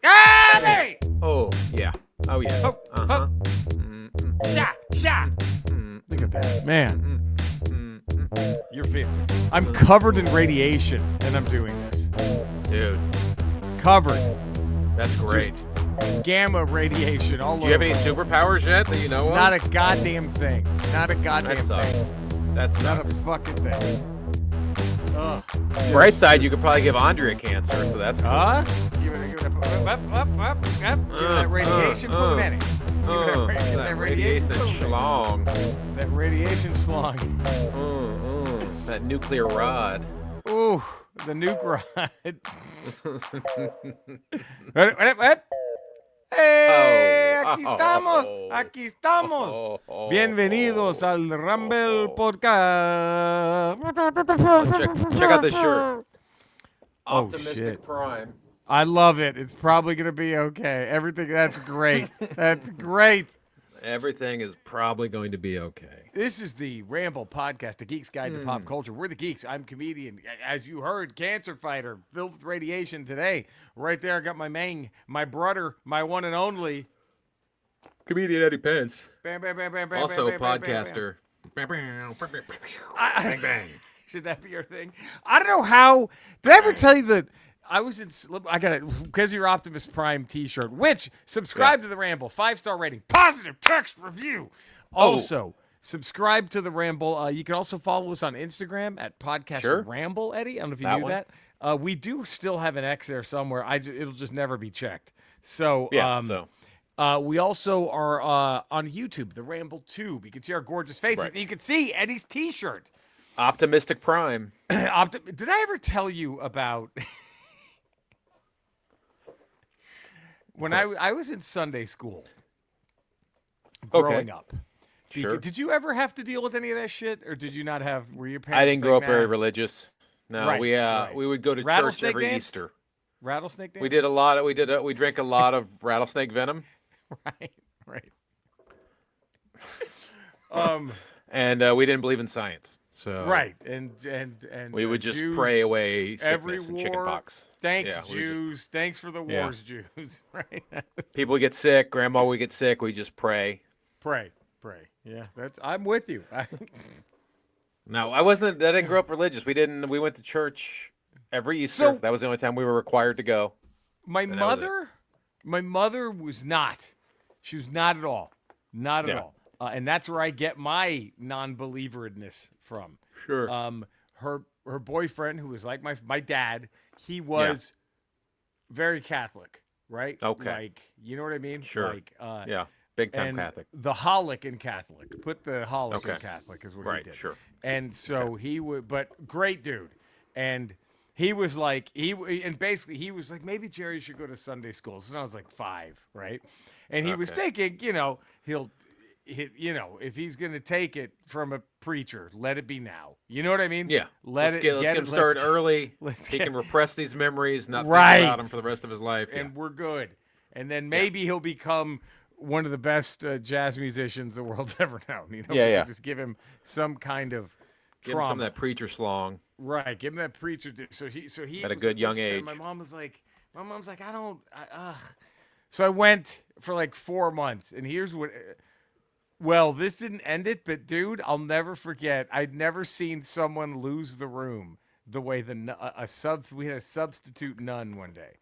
Got me! Oh, yeah. Oh, yeah. Ho, Uh-huh. ho. Shot. Look at that. Man, you're feeling. I'm covered in radiation, and I'm doing this. Dude, Covered. that's great. Gamma radiation all over. Do you have any superpowers yet that you know of? Not a goddamn thing. Not a goddamn That sucks. thing. That Not a sucks. fucking thing. Ugh. Bright side, you could probably give Andrea cancer, so that's cool. Give it up. Give it that radiation. Put it in it. Give that that radiation radiation. schlong. That radiation slung. That nuclear rod. Ooh, the nuke rod. ¡Eh! Aquí estamos, aquí estamos. Bienvenidos al Ramble podcast. Check out this shirt. Oh, Optimistic shit. Prime. I love it. It's probably gonna be okay. Everything. That's great. That's great. Everything is probably going to be okay. This is the Ramble podcast, the Geek's Guide to Pop Culture. We're the Geeks. I'm comedian. As you heard, cancer fighter, filled with radiation today. Right there, I got my brother, my one and only. Comedian Eddie Pence. Bam, bam, bam, bam, bam, Also bam, bam, bam, bam. podcaster. Bang, I- bang. Should that be your thing? I don't know how. Did I ever tell you that I was in? I got a Because You're Optimus Prime T-shirt. Which subscribe to the Ramble, 5-star rating, positive text review. Also, subscribe to the Ramble. You can also follow us on Instagram at Podcast Ramble. Eddie, I don't know if you knew that. We do still have an X there somewhere. It'll just never be checked. So we also are on YouTube, the Ramble Tube. You can see our gorgeous faces. Right. You can see Eddie's T-shirt. Optimistic Prime. Did I ever tell you about when I was in Sunday school growing up? Sure. Did you ever have to deal with any of that shit, or did you not have? Were your parents? I didn't grow up very nah? religious. No, Right, we right. we would go to church Rattlesnake every danced? Easter. Rattlesnake dance? We did a lot of we drank a lot of rattlesnake venom. Right. And we didn't believe in science. So Right, and we would just Jews, pray away every sickness and war. chickenpox. Thanks, Yeah, we Jews. Thanks for the wars, Jews. Right. People would get sick, grandma would get sick, we just pray. Pray. Yeah, I'm with you. No, I didn't grow up religious. We went to church every Easter. So- That was the only time we were required to go. My And that was mother was not. She was not at all. Not at Yeah. all. And that's where I get my non-believeredness from. Sure. Her boyfriend, who was like my dad, he was very Catholic, right? Okay. Like, you know what I mean? Sure. Like, Yeah. Big time and Catholic. the holic in Catholic. Put the holic in Okay. Catholic is what Right, he did. sure. And so he would, but great dude. And he was like, basically he was like, maybe Jerry should go to Sunday school. So I was like 5, right? And he was Okay. thinking, if he's going to take it from a preacher, let it be now. You know what I mean? Yeah. Let's get him started early. He can repress these memories, not think about them for the rest of his life. And we're good. And then maybe he'll become one of the best jazz musicians the world's ever known. You know, Yeah. Just give him some kind of Give him trauma. some of that preacher slong. Right, give him that preacher. So he At a was good like, young so age. My mom's like, So I went for like 4 months, and here's what. Well, this didn't end it, but dude, I'll never forget. I'd never seen someone lose the room the way we had a substitute nun one day.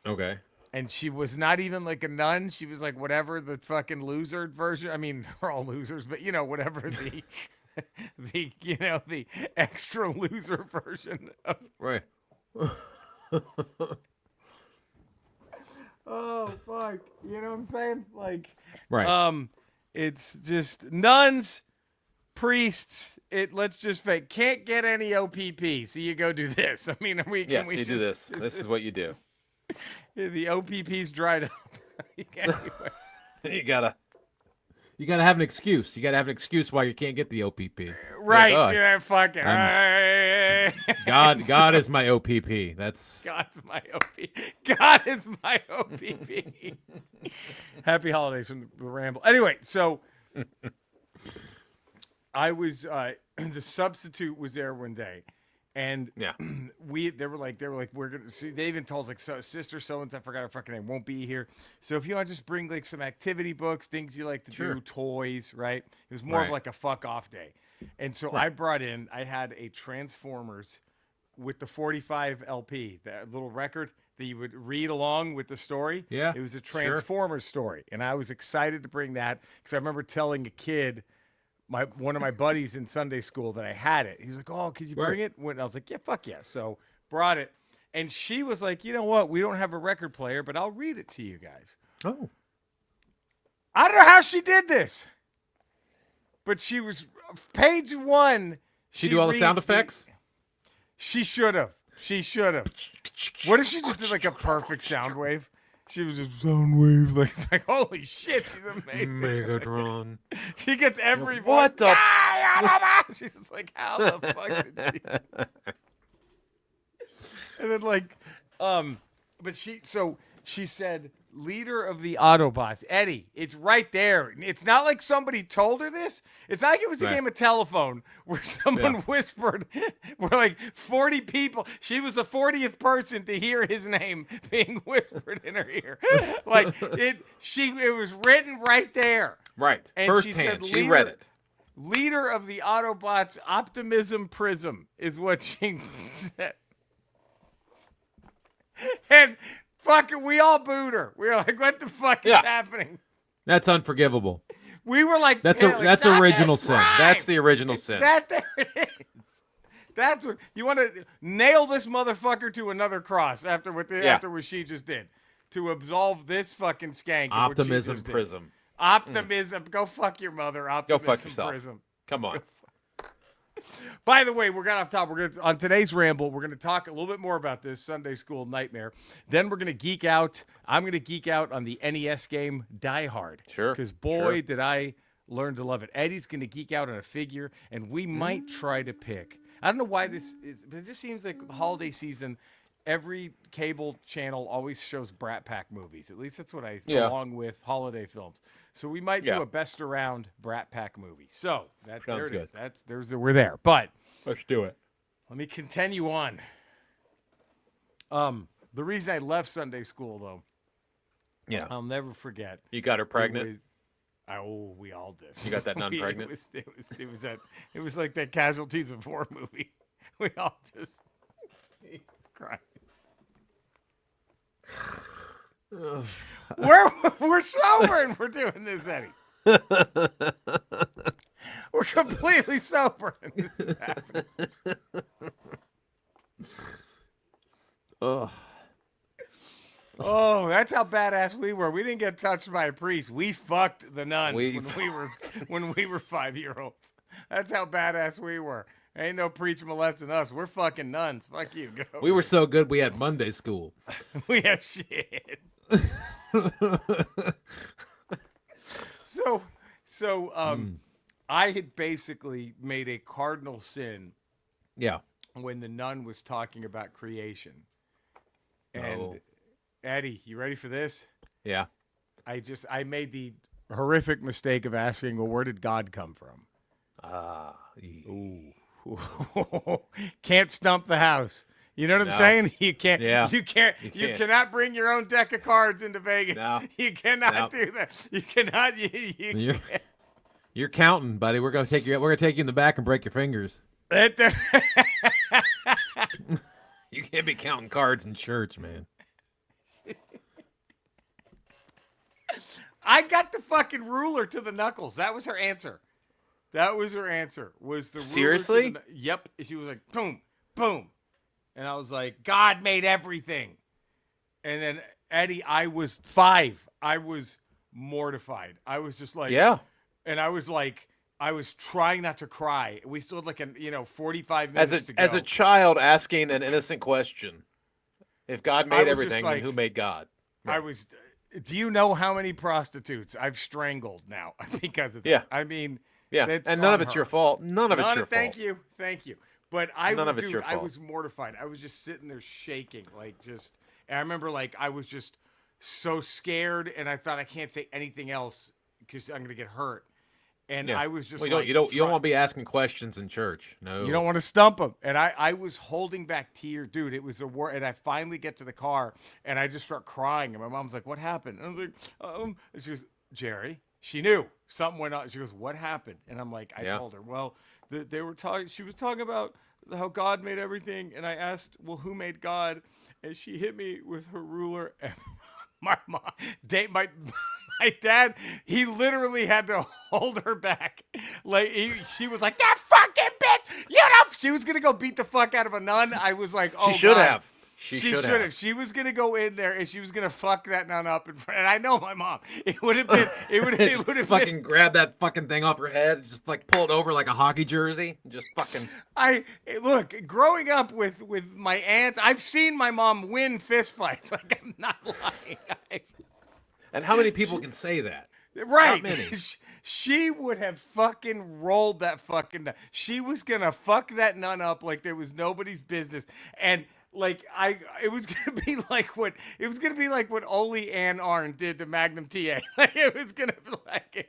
Okay. And she was not even like a nun. She was like whatever the fucking loser version. I mean, they're all losers, but whatever the the extra loser version of. Right. Oh fuck! You know what I'm saying? Like, Right. it's just nuns, priests. Let's just fake. Can't get any OPP, so you go do this. I mean, Yes, you do this. This is what you do. The OPP's dried up. You gotta have an excuse. You gotta have an excuse why you can't get the OPP. Right? Like, Yeah, fucking. God is my OPP. That's God's my OPP. God is my OPP. Happy holidays from the Ramble. Anyway, so I was the substitute was there one day, And Yeah. they were like, we're gonna see. They even told us like, so sister so and so, I forgot her fucking name, won't be here. So if you want to just bring like some activity books, things you like to Sure. do, toys, right? It was more of Right. like a fuck off day. And so Right. I had a Transformers with the 45 LP, that little record that you would read along with the story. Yeah, It was a sure. Transformers story, and I was excited to bring that because I remember telling a kid, one of my buddies in Sunday school, that I had it. He's like, "Oh, could you bring it?" When I was like, "Yeah, fuck yeah!" So brought it, and she was like, "You know what? We don't have a record player, but I'll read it to you guys." Oh. I don't know how she did this, but she was page 1. She do all the sound effects? She should have. She should have. What if she just did like a perfect sound wave? She was just sound wave, like holy shit, she's amazing. Megatron. She gets every What voice. the- She's just like, how the fuck did she? And then like, but she said, leader of the Autobots, Eddie. It's right there. It's not like somebody told her this. It's not like it was a Right. game of telephone where someone whispered. Where like 40 people. She was the 40th person to hear his name being whispered in her ear. Like it was written right there. Right. And First she hand. said, She read it. Leader of the Autobots, Optimism Prism is what she said. And fucking, we all booed her. We were like, what the fuck is happening? That's unforgivable. We were like, That's like, that's "Not original this sin. crime." That's the original sin. There it is. That's what you want to nail this motherfucker to another cross after what she just did to absolve this fucking skank. of what she Optimism just did. prism. Optimism. Go fuck your mother. Optimism Go fuck yourself. prism. Come on. By the way, we're going off top. We're on today's ramble. We're going to talk a little bit more about this Sunday school nightmare. Then we're going to geek out. I'm going to geek out on the NES game Die Hard. Sure. Because boy, did I learn to love it. Eddie's going to geek out on a figure, and we might try to pick. I don't know why this is, but it just seems like the holiday season, every cable channel always shows Brat Pack movies. At least that's what along with holiday films. So we might do a best around Brat Pack movie. So there it is. We're there. But Let's do it. let me continue on. The reason I left Sunday school though, I'll never forget. You got her pregnant? We all did. You got that non-pregnant? It was like that Casualties of War movie. We all just Jesus Christ. We're sober and we're doing this, Eddie. We're completely sober and this is happening. Oh, that's how badass we were. We didn't get touched by a priest. We fucked the nuns when we were 5-year-olds. That's how badass we were. Ain't no preach molesting us. We're fucking nuns. Fuck you. We were so good we had Monday school. We had shit. So I had basically made a cardinal sin. Yeah. When the nun was talking about creation. And Eddie, you ready for this? Yeah. I made the horrific mistake of asking, well, where did God come from? Ooh. Can't stump the house. You know what I'm saying? You can't. Yeah. You cannot bring your own deck of cards into Vegas. No. You cannot do that. You cannot. You're counting, buddy. We're gonna take you in the back and break your fingers. You can't be counting cards in church, man. I got the fucking ruler to the knuckles. That was her answer. Was the ruler. Seriously? Yep. She was like, boom, boom. And I was like, God made everything. And then, Eddie, I was 5. I was mortified. I was just like, And I was like, I was trying not to cry. We still had like 45 minutes to go. As a child asking an innocent question. If God made everything, then who made God? Right. Do you know how many prostitutes I've strangled now because of that? Yeah. I mean, and none of it's your fault. None of it's your fault. Thank you. But I was mortified. I was just sitting there shaking, and I remember I was just so scared, and I thought I can't say anything else because I'm gonna get hurt. And Yeah. I was just Well, like, you don't want to be asking questions in church. No. you don't want to stump him. And I was holding back tears, dude. It was a war. And I finally get to the car and I just start crying. And my mom's like, what happened? And I was like, and she goes, Jerry, she knew something went on. She goes, what happened? And I'm like, I told her, well, they were talking, she was talking about how God made everything. And I asked, well, who made God? And she hit me with her ruler. And my mom, my dad, he literally had to hold her back. Like she was like, that fucking bitch, you know. She was gonna go beat the fuck out of a nun. I was like, oh, she should God. have. She should have. She was gonna go in there and she was gonna fuck that nun up in front. And I know my mom. It would have been. It would have fucking grab that fucking thing off her head, and just like pull it over like a hockey jersey, and just fucking. Look. Growing up with my aunts, I've seen my mom win fist fights. Like I'm not lying. And how many people can say that? Right. Not many. She would have fucking rolled that fucking nun. She was gonna fuck that nun up like there was nobody's business. And like it was gonna be like what Ole Ann Arn did to Magnum TA. Like it was gonna be like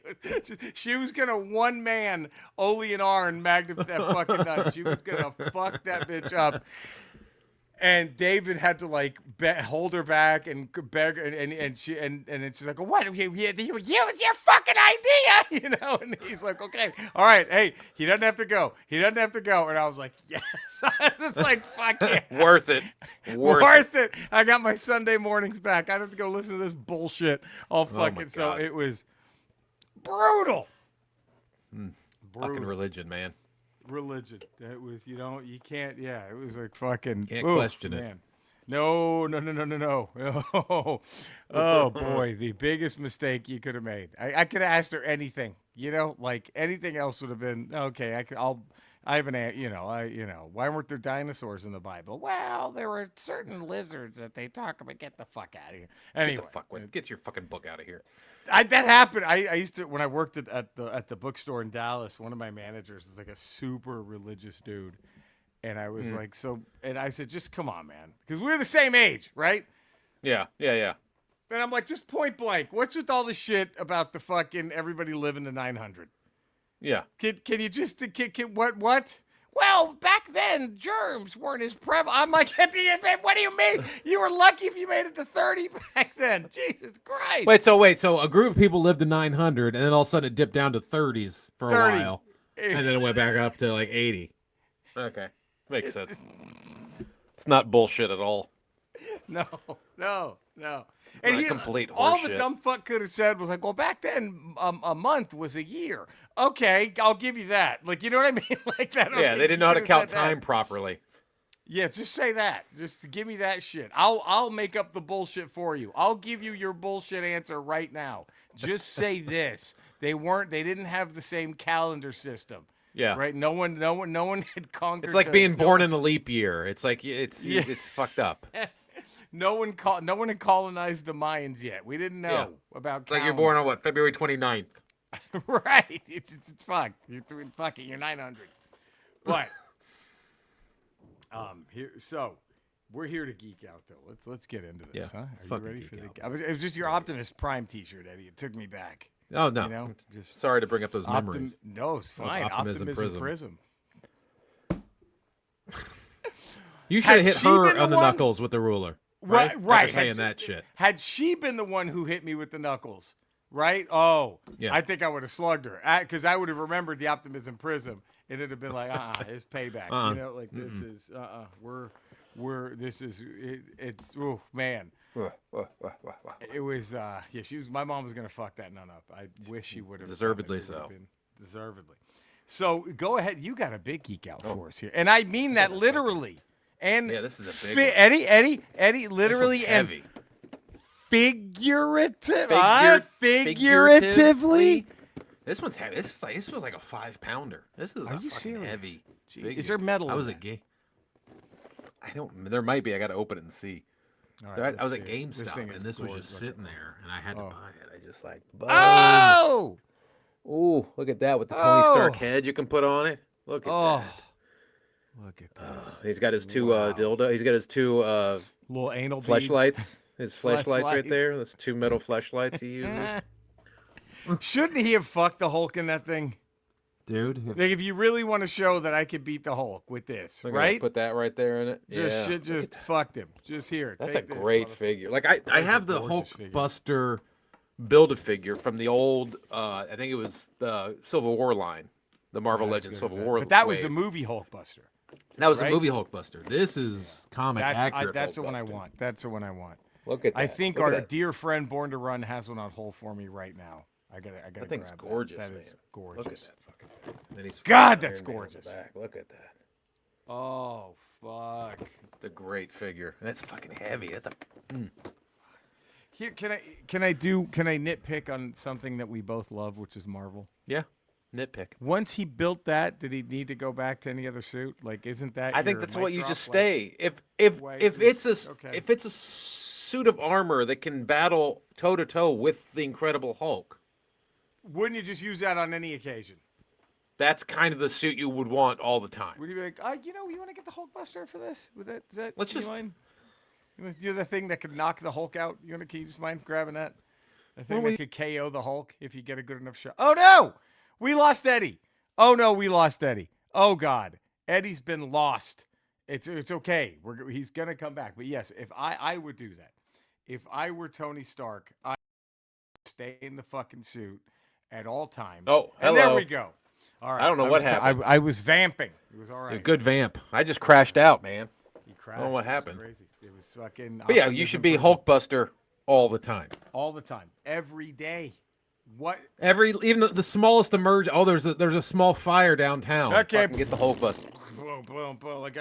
she was gonna one man Ole and Arn Magnum that fucking nun. She was gonna fuck that bitch up. And David had to like hold her back and beg, and she's like, "What? You use your fucking idea, you know?" And he's like, "Okay, all right, hey, he doesn't have to go. He doesn't have to go." And I was like, "Yes, it's like fuck yeah. Worth it, worth it. I got my Sunday mornings back. I don't have to go listen to this bullshit all fucking." So it was brutal. Fucking religion, man. Religion. It was, you can't, it was like fucking. Can't question man. it. No. Oh, boy. The biggest mistake you could have made. I could have asked her anything, like anything else would have been, okay, I have an, why weren't there dinosaurs in the Bible? Well, there were certain lizards that they talk about. Get the fuck out of here. Anyway. Get your fucking book out of here. That happened. I used to, when I worked at the bookstore in Dallas, one of my managers is like a super religious dude. And I was like, and I said, just come on, man. Because we were the same age, right? Yeah. And I'm like, just point blank, what's with all the shit about the fucking everybody living to 900? Yeah. Can you just, what? Well, back then, germs weren't as prevalent. I'm like, what do you mean? You were lucky if you made it to 30 back then. Jesus Christ. Wait. So a group of people lived to 900, and then all of a sudden it dipped down to 30s for a 30. while. And then it went back up to like 80. Okay. Makes sense. It's not bullshit at all. No. And he, complete all horseshit. The dumb fuck could have said was like, well, back then, a month was a year. Okay, I'll give you that. Like, you know what I mean? Like that. Okay, yeah, they didn't know how to count time properly. Yeah, just say that. Just give me that shit. I'll make up the bullshit for you. I'll give you your bullshit answer right now. Just say this. They didn't have the same calendar system. Yeah. Right? No one had conquered. It's like being born in a leap year. It's like it's fucked up. No one had colonized the Mayans yet. We didn't know about. It's like you're born on what, February 29th. Right. It's fucked. Fuck it. You're 900. But we're here to geek out though. Let's get into this, huh? Are you ready for it was just your Optimus Prime T-shirt, Eddie. It took me back. Oh no. Just sorry to bring up those memories. No, it's fine. Optimism Prism. You should have hit her on the knuckles with the ruler. Right. After saying that shit. Had she been the one who hit me with the knuckles, right? Oh, yeah. I think I would have slugged her because I would have remembered the Optimism Prism. And it'd have been like, it's payback. This is, it's, oh, man. It was, my mom was going to fuck that nun up. I wish she would have. Deservedly so. Deservedly. So go ahead. You got a big geek out for us here. And I mean that literally. And yeah, this is a big one. Eddie, literally and heavy. Figuratively. This one's heavy. This feels like a 5-pounder. This is fucking heavy. Is there metal? I was a gay. I don't. There might be. I got to open it and see. Right, I was at GameStop and this was just sitting there, and I had to buy it. I just like. Boom. Oh! Ooh, look at that with the Tony Stark head you can put on it. Look at that. Look at this. He's got his two dildo. He's got his two little anal fleshlights. His fleshlights right there. Those 2 metal fleshlights he uses. Shouldn't he have fucked the Hulk in that thing? Dude. Like, if you really want to show that I could beat the Hulk with this, right? Put that right there in it. Just fucked him. Just here. That's take a great this, figure. Like I have the figure. Hulkbuster Build-A-Figure from the old, I think it was the Civil War line, the Marvel Legends Civil War. But that was the movie Hulkbuster. That was the movie Hulkbuster. This is comic accurate. That's the one I want. That's the one I want. Look at that. I think our dear friend Born to Run has one on hold for me right now. I gotta that thing's grab gorgeous. That is gorgeous. Look at that fucking thing. Then he's God, that's gorgeous. Look at that. Oh fuck. It's a great figure. That's fucking heavy. That's a. Here, can I nitpick on something that we both love, which is Marvel? Yeah, nitpick. Once he built that, did he need to go back to any other suit? Like, isn't that? I think that's what you just stay. If it's a suit of armor that can battle toe to toe with the Incredible Hulk, wouldn't you just use that on any occasion? That's kind of the suit you would want all the time. Would you be like, you want to get the Hulkbuster for this? Let's just. You're the thing that could knock the Hulk out. Can you just mind grabbing that? The thing that could KO the Hulk if you get a good enough shot. Oh no, we lost Eddie. Oh no, we lost Eddie. Oh God, Eddie's been lost. It's okay. He's gonna come back. But yes, if I would do that, if I were Tony Stark, I would stay in the fucking suit at all times. Oh, hello. And there we go. All right. I don't know what happened. I was vamping. It was all right. A good vamp. I just crashed out, man. He crashed. I don't know what happened. It was crazy. It was fucking. But yeah, you should be Hulkbuster all the time. All the time, every day. What? Even the smallest emerge. Oh, there's a small fire downtown. Okay, get the Hulkbuster. Boom, boom, boom. Like,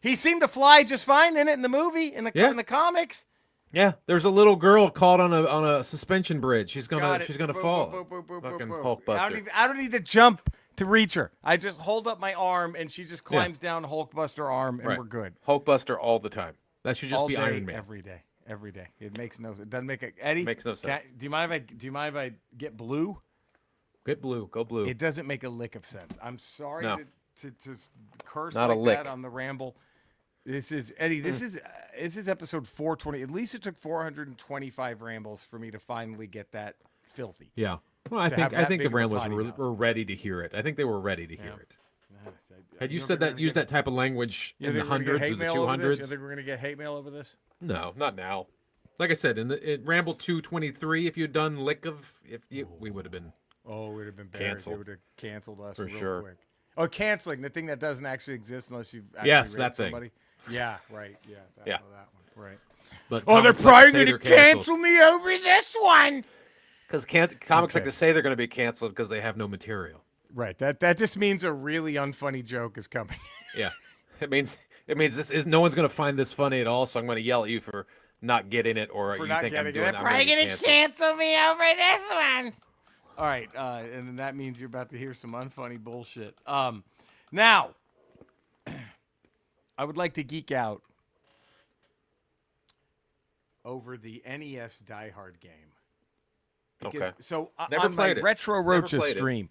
he seemed to fly just fine in the movie, in the comics. Yeah, there's a little girl caught on a suspension bridge. She's gonna fall. Fucking Hulkbuster. I don't need to jump to reach her. I just hold up my arm and she just climbs down Hulkbuster arm and we're good. Hulkbuster all the time. That should just all be day, Iron Man. every day. Every day. It makes no sense. It doesn't make a Eddie. Makes no sense. Do you mind if I get blue? Get blue. Go blue. It doesn't make a lick of sense. I'm sorry to curse Not like a lick. that on the Ramble. This is Eddie. This is episode 420. At least it took 425 rambles for me to finally get that filthy. Yeah. Well, I think the Ramblers were ready to hear it. I think they were ready to hear it. Had you used that type of language in the hundreds or the 200s? You think we're gonna get hate mail over this? No, not now. Like I said, in Ramble 223, if you'd done we would have been. Oh, it would have been canceled. They would have canceled us for real sure. Quick. Oh, canceling the thing that doesn't actually exist unless you've actually that thing. somebody. Yeah, right. Yeah, that one. Right. But they're probably going to cancel me over this one. Because comics like to say they're going to be canceled because they have no material. Right. That just means a really unfunny joke is coming. Yeah. It means no one's going to find this funny at all. So I'm going to yell at you for not getting it, or for you not think getting I'm doing. They're probably going to cancel me over this one. All right, and then that means you're about to hear some unfunny bullshit. Now, I would like to geek out over the NES Die Hard game. Because, so on my Retro Rocha stream,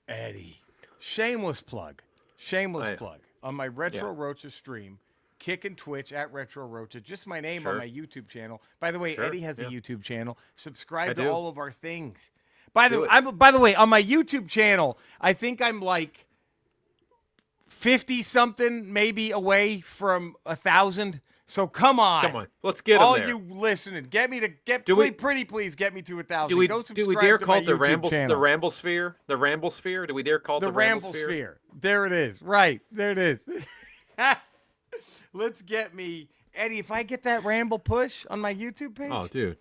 Eddie, shameless plug. On my Retro Rocha stream, Kick and Twitch at Retro Rocha, just my name on my YouTube channel. By the way, Eddie has a YouTube channel. Subscribe to all of our things. By the way, on my YouTube channel, I think I'm like 50 something maybe away from 1,000. So come on, let's get them all there. you listening. Please get me to 1,000. Do we dare call it the Ramble Sphere? The Ramble Sphere? Do we dare call it the Ramble Sphere? There it is. Right there it is. Let's get me, Eddie. If I get that Ramble push on my YouTube page, oh dude.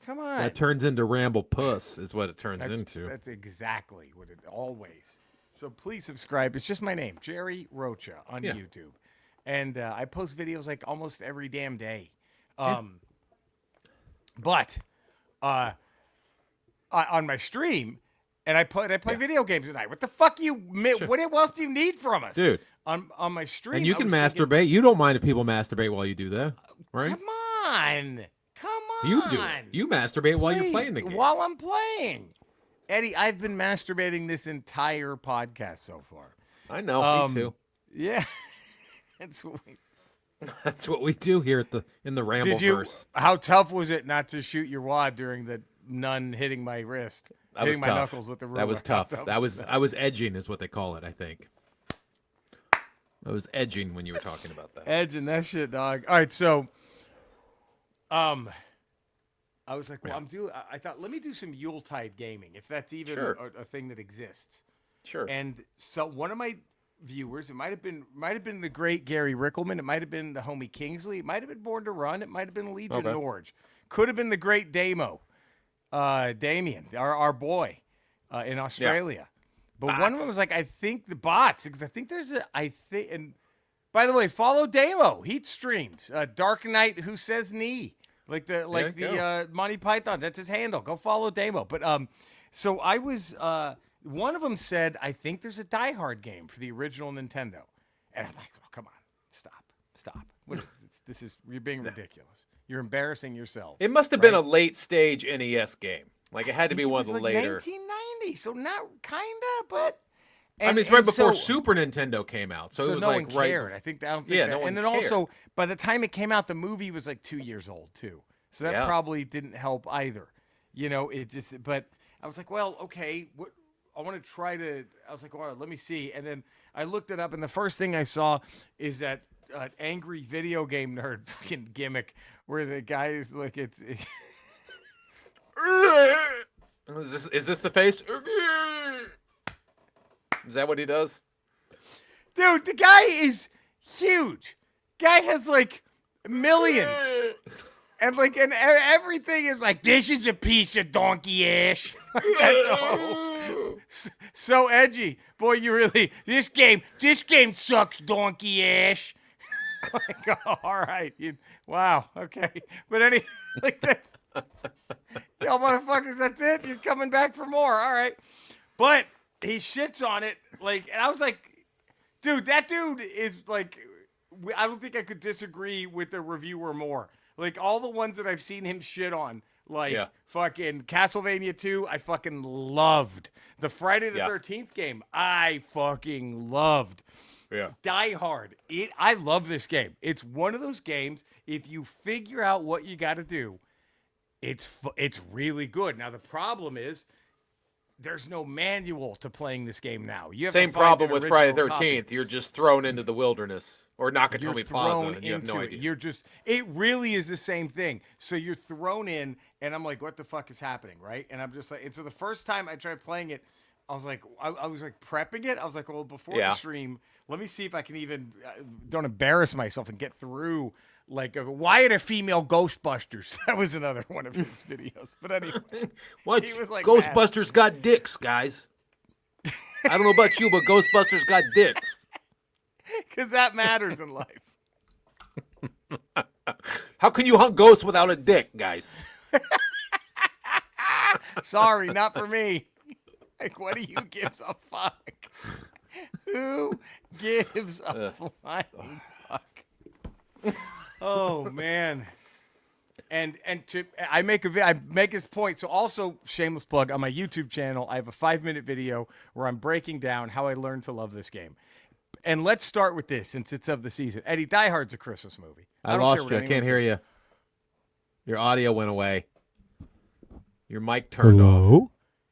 Come on. That turns into Ramble Puss is what it turns into. That's exactly what it always. So please subscribe. It's just my name, Jerry Rocha, on YouTube. And I post videos like almost every damn day. But on my stream, and I play video games tonight. What the fuck what else do you need from us? Dude. On my stream. And you can masturbate. You don't mind if people masturbate while you do that, right? Come on. You do it. You masturbate while you're playing the game. While I'm playing. Eddie, I've been masturbating this entire podcast so far. I know, me too. Yeah. That's what we do here in the Rambleverse. How tough was it not to shoot your wad during nun hitting my wrist, That was hitting my tough. knuckles with the ruler. That was tough. I was edging, is what they call it, I think. I was edging when you were talking about that. Edging that shit, dog. All right, so, I was like, well, I thought, let me do some Yuletide gaming, if that's even a thing that exists. Sure. And so one of my viewers, it might have been the great Gary Rickelman, it might have been the homie Kingsley, it might have been Born to Run, it might have been Legion Norge, could have been the great Damien, our boy, in Australia. Yeah. But bots. One of them was like, I think the bots, because and by the way, follow Damo. He streams Dark Knight Who Says Knee, like the Monty Python. That's his handle. Go follow Damo. But so I was one of them said, I think there's a Die Hard game for the original Nintendo, and I'm like, oh, come on, stop. You're being ridiculous. You're embarrassing yourself. It must have been a late stage NES game. Like it had to be one of the later. 1990, so not kinda, but. I mean, it's right before Super Nintendo came out, so it was no like one cared. I don't think that. No one and then cared. Also, by the time it came out, the movie was like 2 years old too, so that probably didn't help either. It just. But I was like, well, okay, what? I want to try to. I was like, all right, let me see, and then I looked it up, and the first thing I saw is that angry video game nerd fucking gimmick where the guy is like, it's. Is this the face? Is that what he does? Dude, the guy is huge. Guy has like millions. And everything is like, this is a piece of donkey ash. That's so edgy. Boy, you really, this game sucks donkey ash. Like, oh, all right. Wow. Okay. But that's, y'all motherfuckers, that's it? You're coming back for more. All right. But he shits on it. And I was like, dude, that dude is like, I don't think I could disagree with the reviewer more. Like, all the ones that I've seen him shit on, fucking Castlevania 2, I fucking loved. The Friday the 13th game, I fucking loved. Yeah. Die Hard. I love this game. It's one of those games, if you figure out what you got to do, it's really good. Now, the problem is, there's no manual to playing this game now. You have Same problem with Friday the 13th. You're just thrown into the wilderness or Nakatomi Plaza, and you have no idea. It really is the same thing. So you're thrown in, and I'm like, what the fuck is happening, right? And I'm just like, and so the first time I tried playing it, I was like, prepping it. I was like, well, before the stream, let me see if I can even don't embarrass myself and get through. Like, why are there female Ghostbusters? That was another one of his videos. But anyway, what? He was like, Ghostbusters got dicks, guys. I don't know about you, but Ghostbusters got dicks. Because that matters in life. How can you hunt ghosts without a dick, guys? Sorry, not for me. Like, what do you gives a fuck? Who gives a flying fuck? Oh man. And I make his point. So also, shameless plug, on my YouTube channel, I have a 5-minute video where I'm breaking down how I learned to love this game. And let's start with this, since it's of the season. Eddie, Die Hard's a Christmas movie. I lost you. I can't hear you. Your audio went away. Your mic turned off.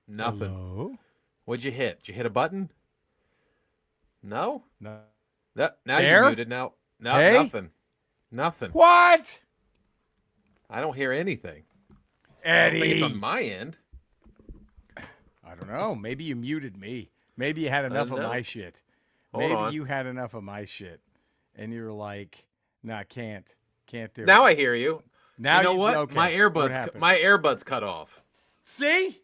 Nothing. Hello? What'd you hit? Did you hit a button? No? No. Now There? you're muted. No, Hey? Nothing. What? I don't hear anything. Eddie. I don't think it's on my end. I don't know. Maybe you muted me. Maybe you had enough of my shit. You had enough of my shit. And you were like, nah, can't do it. Now I hear you. Now you know what? Okay. My earbuds cut off. See?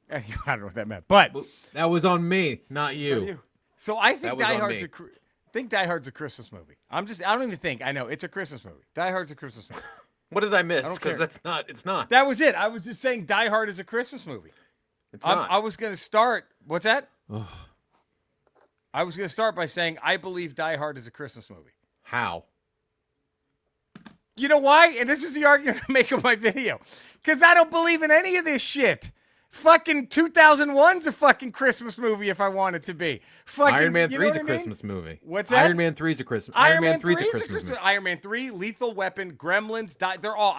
I don't know what that meant. But that was on me, not you. So I think Die Hard's a Christmas movie. I don't even think. I know it's a Christmas movie. Die Hard's a Christmas movie. What did I miss? Because it's not. That was it. I was just saying Die Hard is a Christmas movie. It's not. I was going to start. What's that? I was going to start by saying I believe Die Hard is a Christmas movie. How? You know why? And this is the argument I make of my video. Because I don't believe in any of this shit. Fucking 2001's a fucking Christmas movie if I want it to be. Fucking, Iron Man 3 is a I mean? Christmas movie. What's that? Iron Man 3 is a Christmas. Iron Man 3 is a Christmas movie. Iron Man 3, Lethal Weapon, Gremlins, they're all.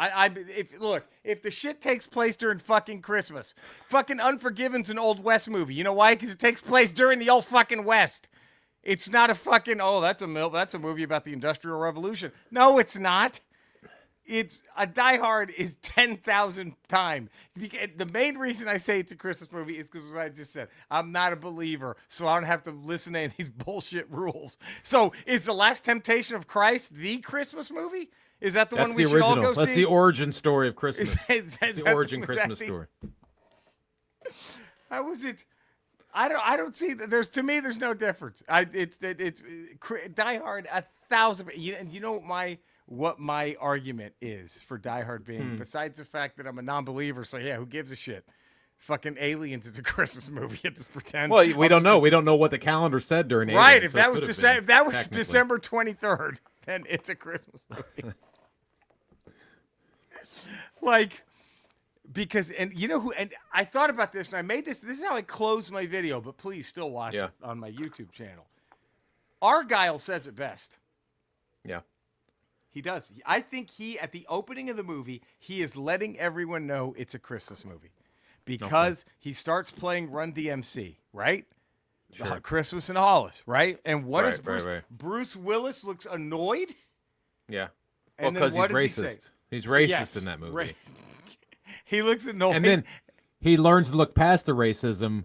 If the shit takes place during fucking Christmas, fucking Unforgiven's an Old West movie. You know why? Because it takes place during the old fucking West. It's not a fucking that's a movie about the Industrial Revolution. No, it's not. It's a Die Hard is 10,000 times. The main reason I say it's a Christmas movie is because what I just said. I'm not a believer, so I don't have to listen to any of these bullshit rules. So is The Last Temptation of Christ the Christmas movie? Is that the one we should all go see? That's the origin story of Christmas. Is the origin Christmas story. How was it? I don't see that. There's no difference. It's Die Hard 1,000. You know what my argument is for Die Hard being, besides the fact that I'm a non-believer, so yeah, who gives a shit? Fucking Aliens is a Christmas movie. Just pretend. Well, we don't know. We don't know what the calendar said during Aliens. Right, if that was December 23rd, then it's a Christmas movie. Because you know who, and I thought about this, and I made this is how I close my video, but please still watch it on my YouTube channel. Argyle says it best. Yeah. He does. I think at the opening of the movie, he is letting everyone know it's a Christmas movie. Because he starts playing Run DMC, right? Sure. Christmas in Hollis, right? And what is Bruce? Right. Bruce Willis looks annoyed. Yeah. And because then what he's does racist. he say? He's racist in that movie. He looks annoyed. And then he learns to look past the racism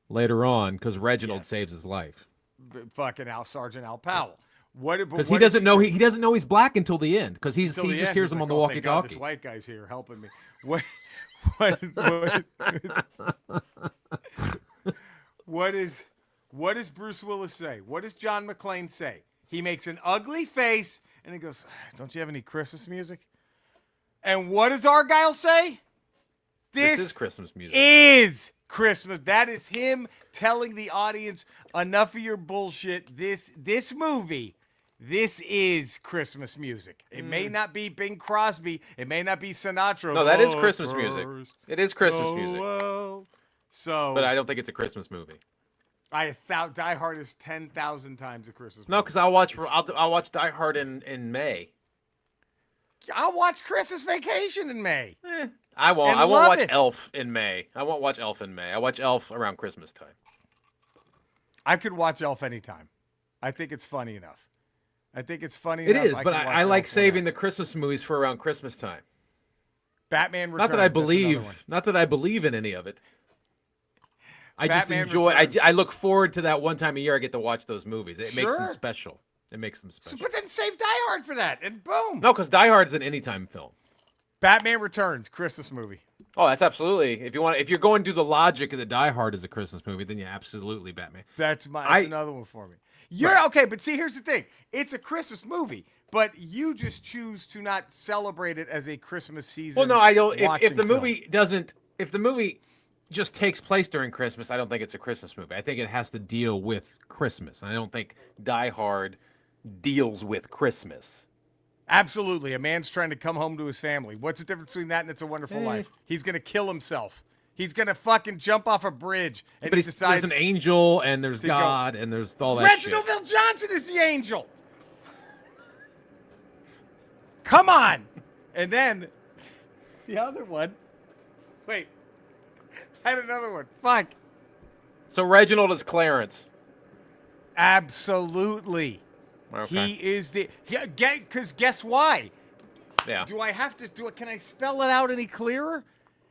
later on because Reginald saves his life. Fucking Sergeant Al Powell. Because he doesn't know he doesn't know he's black until the end because he just hears him on the walkie-talkie. This white guy's here helping me. What does Bruce Willis say? What does John McClane say? He makes an ugly face and he goes, "Don't you have any Christmas music?" And what does Argyle say? This is Christmas music. Is Christmas. That is him telling the audience, enough of your bullshit. This movie, this is Christmas music. It may not be Bing Crosby. It may not be Sinatra. No, that is Christmas music. It is Christmas music. So, but I don't think it's a Christmas movie. I thought Die Hard is 10,000 times a Christmas movie. No, because I'll watch Die Hard in May. I'll watch Christmas Vacation in May. I won't. I won't watch Elf in May. I won't watch Elf in May. I watch Elf around Christmas time. I could watch Elf anytime. I think it's funny enough. It is, but I like saving the Christmas movies for around Christmas time. Batman Returns. Not that I believe in any of it. I just enjoy. I look forward to that one time a year I get to watch those movies. It makes them special. It makes them special. But then save Die Hard for that, and boom. No, because Die Hard is an anytime film. Batman Returns, Christmas movie. Oh, that's absolutely. If you're going to the logic of the Die Hard as a Christmas movie, then yeah, absolutely Batman. That's another one for me. Okay, but see, here's the thing. It's a Christmas movie, but you just choose to not celebrate it as a Christmas season. Well, no, I don't. If the movie just takes place during Christmas, I don't think it's a Christmas movie. I think it has to deal with Christmas. I don't think Die Hard deals with Christmas. Absolutely. A man's trying to come home to his family. What's the difference between that and It's a Wonderful Life? He's going to kill himself. He's going to fucking jump off a bridge. And but he decides there's an angel and there's God and there's all that shit. Reginald Vell Johnson is the angel. Come on. And then the other one. Wait. I had another one. Fuck. So Reginald is Clarence. Absolutely. Okay. He is because guess why? Yeah. Do I have to do it? Can I spell it out any clearer?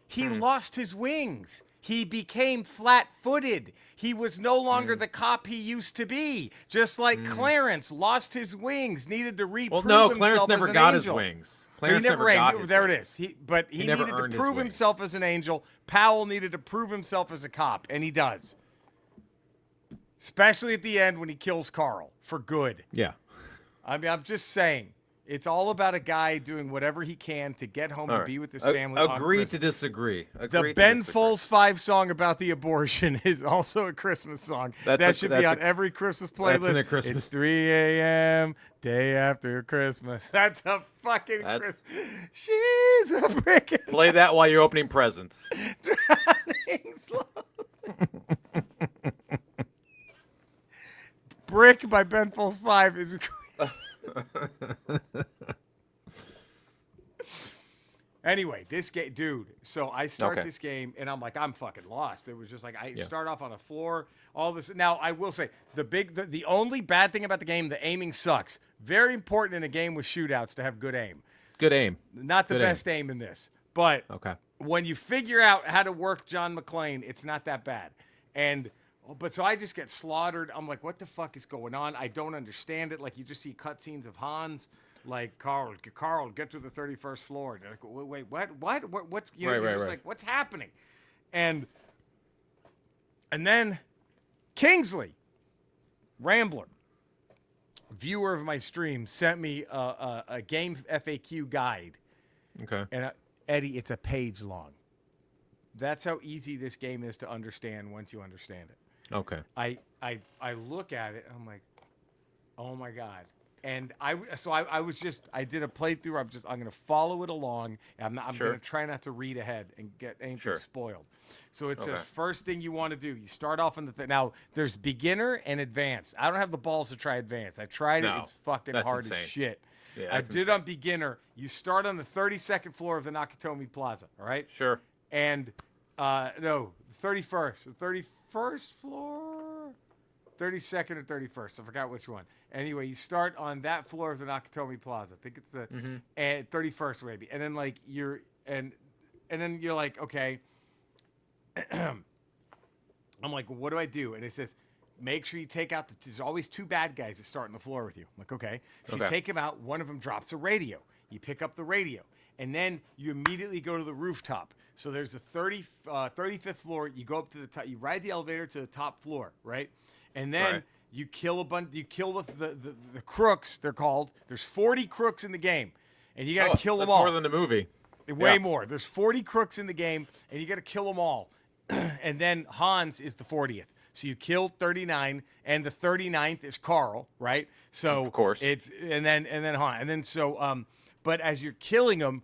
He lost his wings. He became flat-footed. He was no longer the cop he used to be. Just like Clarence lost his wings, needed to reprove himself Clarence never as an got angel. his wings. Clarence never got his there wings. it is. He needed to prove himself as an angel. Powell needed to prove himself as a cop, and he does. Especially at the end when he kills Carl for good. Yeah. I mean, I'm just saying. It's all about a guy doing whatever he can to get home and be with his family. Agree to disagree. The Ben Folds 5 song about the abortion is also a Christmas song. That should be on every Christmas playlist. That's in a Christmas. It's 3 a.m., day after Christmas. That's a fucking Christmas. She's a brick. Play that while you're opening presents. Drowning King's Love. Brick by Ben Folds 5 is Anyway, this game, dude. So I start this game and I'm like, I'm fucking lost. It was just like I start off on a floor. All this. Now I will say the only bad thing about the game, the aiming sucks. Very important in a game with shootouts to have good aim. Good aim. Not the best aim in this, but when you figure out how to work John McClane, it's not that bad. But so I just get slaughtered. I'm like, what the fuck is going on? I don't understand it. Like you just see cutscenes of Hans. Like Carl, get to the 31st floor. They're like, wait, what's like, what's happening? And then Kingsley, Rambler, viewer of my stream, sent me a game FAQ guide. Okay. And Eddie, it's a page long. That's how easy this game is to understand once you understand it. Okay. I look at it and I'm like, oh my God. And I did a playthrough. I'm going to follow it along. I'm going to try not to read ahead and get anything spoiled. So it says first thing you want to do, you start off on the now there's beginner and advanced. I don't have the balls to try advanced. I tried it. It's fucking hard as shit. Yeah, I did on beginner. You start on the 32nd floor of the Nakatomi Plaza. All right. Sure. And no, 31st. The 31st floor. 32nd or 31st. I forgot which one. Anyway, you start on that floor of the Nakatomi Plaza. I think it's the 31st maybe. And then like and then you're like, okay. I'm like, well, what do I do? And it says, make sure you take out there's always two bad guys that start on the floor with you. I'm like, okay. So you take them out. One of them drops a radio. You pick up the radio. And then you immediately go to the rooftop. So there's a 35th floor. You go up to the top. You ride the elevator to the top floor, right? And then you kill You kill the crooks. They're called. There's 40 crooks in the game, and you got to kill them all. More than the movie. Way more. There's 40 crooks in the game, and you got to kill them all. And then Hans is the 40th. So you killed 39, and the 39th is Carl, right? So of course and then Hans, and then so but as you're killing them,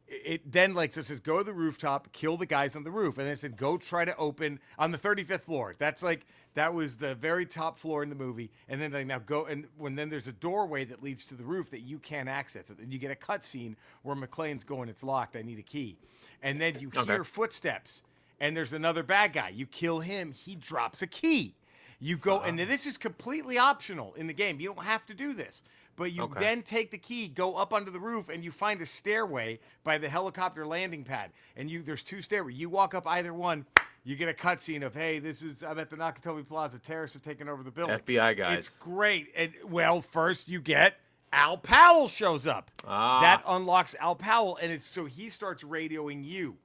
it then so it says go to the rooftop, kill the guys on the roof, and then it said go try to open on the 35th floor. That was the very top floor in the movie, and then now go and then there's a doorway that leads to the roof that you can't access it, and you get a cutscene where McClane's going, it's locked, I need a key, and then you hear footsteps, and there's another bad guy. You kill him, he drops a key. You go, and this is completely optional in the game. You don't have to do this. But you then take the key, go up onto the roof, and you find a stairway by the helicopter landing pad. And there's two stairways. You walk up either one, you get a cutscene of, hey, I'm at the Nakatomi Plaza. Terrorists have taken over the building. FBI guys. It's great. And first you get Al Powell shows up. That unlocks Al Powell, and so he starts radioing you.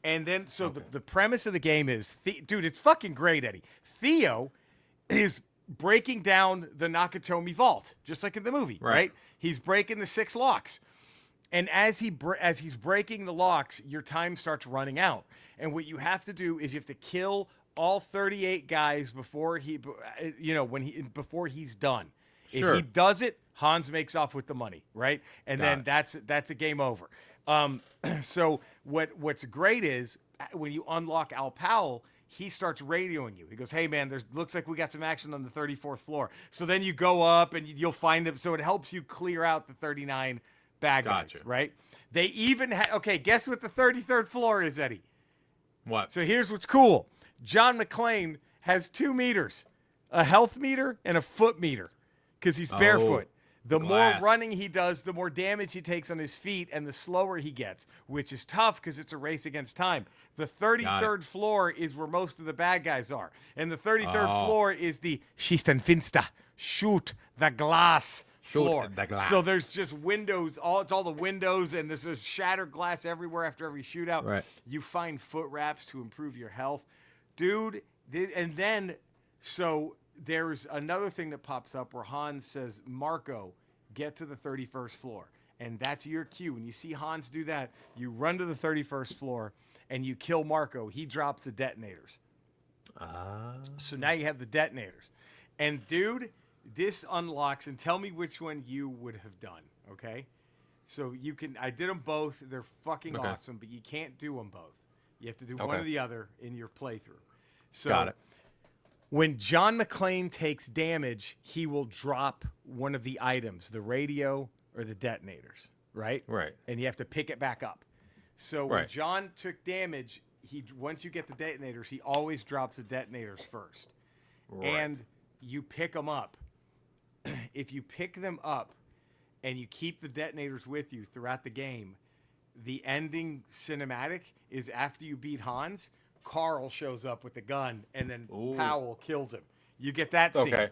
And then the premise of the game is, dude, it's fucking great, Eddie. Theo is breaking down the Nakatomi vault, just like in the movie, right? He's breaking the 6 locks. And as he's breaking the locks, your time starts running out. And what you have to do is you have to kill all 38 guys before he's done. Sure. If he does it, Hans makes off with the money, right? And then that's a game over. So what's great is when you unlock Al Powell, he starts radioing you. He goes, hey, man, looks like we got some action on the 34th floor. So then you go up and you'll find them. So it helps you clear out the 39 bad guys, right? They even guess what the 33rd floor is, Eddie? What? So here's what's cool. John McClane has 2 meters, a health meter and a foot meter, because he's barefoot. The more running he does, the more damage he takes on his feet, and the slower he gets, which is tough because it's a race against time. The 33rd floor is where most of the bad guys are. And the 33rd floor is the Schistenfinster, shoot the glass floor. So there's just windows, it's all the windows, and there's shattered glass everywhere after every shootout. Right. You find foot wraps to improve your health. Dude, and then, so there's another thing that pops up where Hans says, Marco, get to the 31st floor. And that's your cue. When you see Hans do that, you run to the 31st floor and you kill Marco. He drops the detonators. So now you have the detonators. And dude, this unlocks, and tell me which one you would have done, okay? So I did them both. They're fucking awesome, but you can't do them both. You have to do one Okay. or the other in your playthrough. So Got it. when John McClane takes damage, he will drop one of the items, the radio or the detonators, right? Right. And you have to pick it back up. So when Right. John took damage, once you get the detonators, he always drops the detonators first. Right. And you pick them up. If you pick them up and you keep the detonators with you throughout the game, the ending cinematic is after you beat Hans, Carl shows up with the gun, and then Powell kills him. You get that scene. Okay.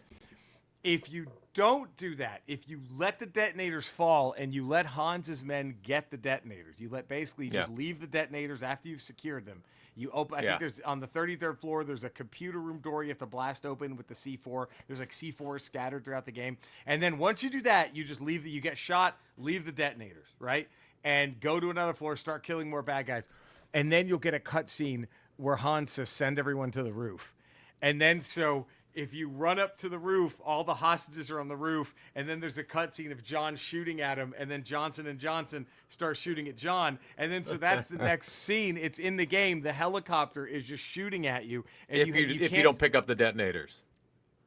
If you don't do that, if you let the detonators fall and you let Hans's men get the detonators, you basically just leave the detonators after you've secured them. You open. I think there's on the 33rd floor. There's a computer room door you have to blast open with the C4. There's like C4 scattered throughout the game, and then once you do that, you just leave. You get shot. Leave the detonators, right? And go to another floor. Start killing more bad guys, and then you'll get a cutscene where Hans says, "Send everyone to the roof," and then so. If you run up to the roof, all the hostages are on the roof, and then there's a cutscene of John shooting at him, and then Johnson & Johnson start shooting at John, and then so that's the next scene. It's in the game. The helicopter is just shooting at you, and If you don't pick up the detonators.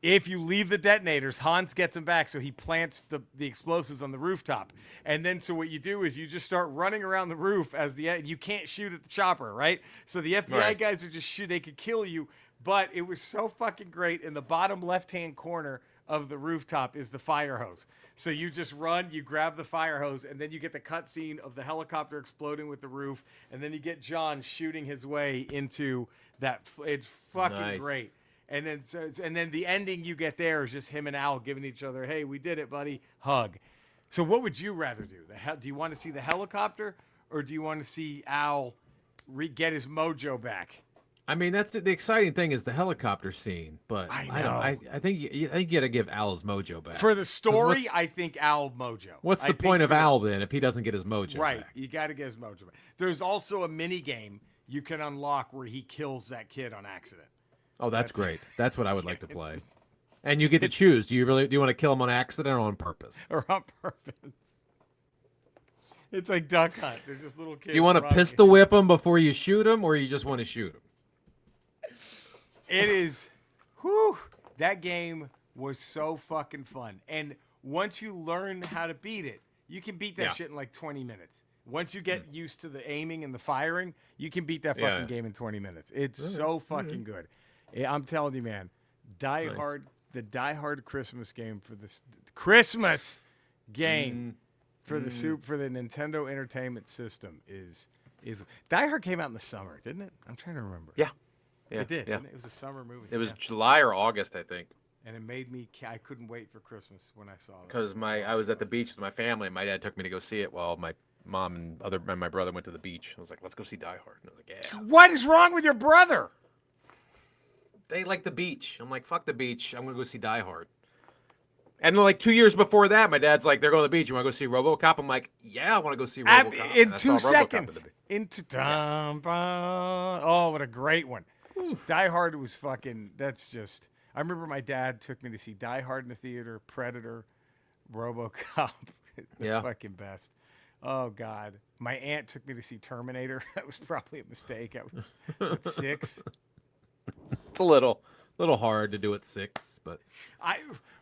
if you leave the detonators, Hans gets them back, so he plants the explosives on the rooftop. And then so what you do is you just start running around the roof as you can't shoot at the chopper, right? So the FBI guys are just they could kill you, but it was so fucking great. In the bottom left-hand corner of the rooftop is the fire hose. So you just run, you grab the fire hose, and then you get the cutscene of the helicopter exploding with the roof, and then you get John shooting his way into that. It's fucking great. And then the ending you get there is just him and Al giving each other, "Hey, we did it, buddy," hug. So what would you rather do? Do you want to see the helicopter, or do you want to see Al get his mojo back? I mean, that's the exciting thing is the helicopter scene, but I think you got to give Al his mojo back. For the story, I think Al mojo. What's the point of Al then if he doesn't get his mojo right, back? You got to get his mojo back. There's also a mini game you can unlock where he kills that kid on accident. Oh, that's great. That's what I would like to play. And you get to choose. Do you want to kill him on accident or on purpose? Or on purpose. It's like Duck Hunt. There's just little kids. Do you want to pistol whip him before you shoot him, or you just want to shoot him? It is, whew, that game was so fucking fun. And once you learn how to beat it, you can beat that shit in like 20 minutes. Once you get used to the aiming and the firing, you can beat that fucking game in 20 minutes. It's so fucking good. I'm telling you, man, the Die Hard Christmas game for this Christmas game for the Nintendo Entertainment System is Die Hard came out in the summer, didn't it? I'm trying to remember. Yeah. It did. Yeah. It was a summer movie. It was July or August, I think. And it made me. I couldn't wait for Christmas when I saw it. Because I was at the beach with my family, and my dad took me to go see it while my mom and my brother went to the beach. I was like, "Let's go see Die Hard." And I was like, "Yeah." What is wrong with your brother? They like the beach. I'm like, "Fuck the beach. I'm gonna go see Die Hard." And then, like 2 years before that, my dad's like, "They're going to the beach. You want to go see RoboCop?" I'm like, "Yeah, I want to go see RoboCop." In 2 seconds. Oh, what a great one. Die Hard was fucking. That's just. I remember my dad took me to see Die Hard in the theater, Predator, RoboCop. The fucking best. Oh God, my aunt took me to see Terminator. That was probably a mistake. I was 6. It's a little hard to do at 6, but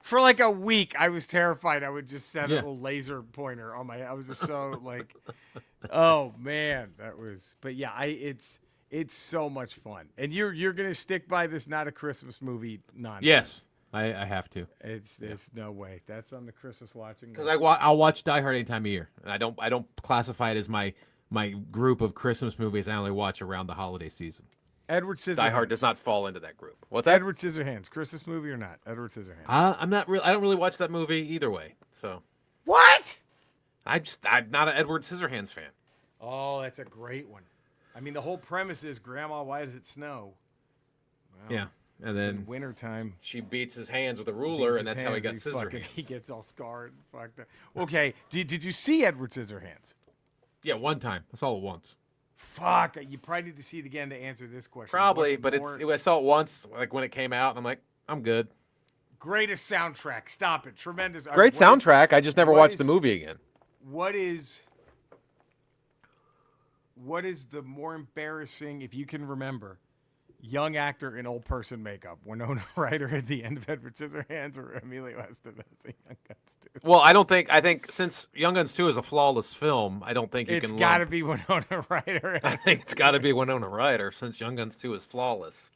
for like a week I was terrified. I would just set a little laser pointer on I was just so like, oh man, that was. But yeah, it's so much fun, and you're gonna stick by this not a Christmas movie nonsense. Yes, I have to. There's no way that's on the Christmas watching. Because I'll watch Die Hard any time of year, and I don't classify it as my group of Christmas movies. I only watch around the holiday season. Edward Scissorhands. Die Hard does not fall into that group. What's that? Edward Scissorhands, Christmas movie or not? Edward Scissorhands. I'm not real. I don't really watch that movie either way. So what? I'm not an Edward Scissorhands fan. Oh, that's a great one. I mean, the whole premise is Grandma, why does it snow? Well, yeah, and then wintertime. She beats his hands with a ruler, and that's how he got Scissorhands. He gets all scarred and fucked up. Okay, did you see Edward Scissorhands? Yeah, one time. I saw it once. Fuck, you probably need to see it again to answer this question. Probably, but I saw it once, like when it came out, and I'm like, I'm good. Greatest soundtrack. Stop it. Tremendous. Great soundtrack. I just never watched the movie again. What is what is the more embarrassing, if you can remember, young actor in old person makeup? Winona Ryder at the end of Edward Scissorhands or Emilio Estevez in Young Guns 2? Well, I think since Young Guns 2 is a flawless film, I don't think you It's can got to lump. be Winona Ryder. I think it's got to be Winona Ryder since Young Guns 2 is flawless.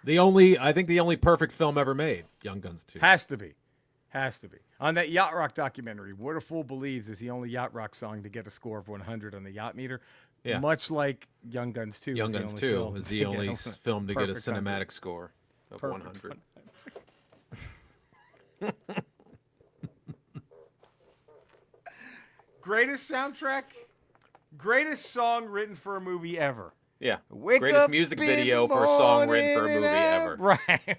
I think the only perfect film ever made, Young Guns 2. Has to be. On that Yacht Rock documentary, What a Fool Believes is the only Yacht Rock song to get a score of 100 on the yacht meter. Yeah. Much like Young Guns 2 Young is the Guns only 2 film is the only film to get a perfect cinematic 100. score of Perfect 100. Greatest soundtrack, greatest song written for a movie ever. Yeah. Wake Greatest up music in video the for a song written for a morning movie ever. Right.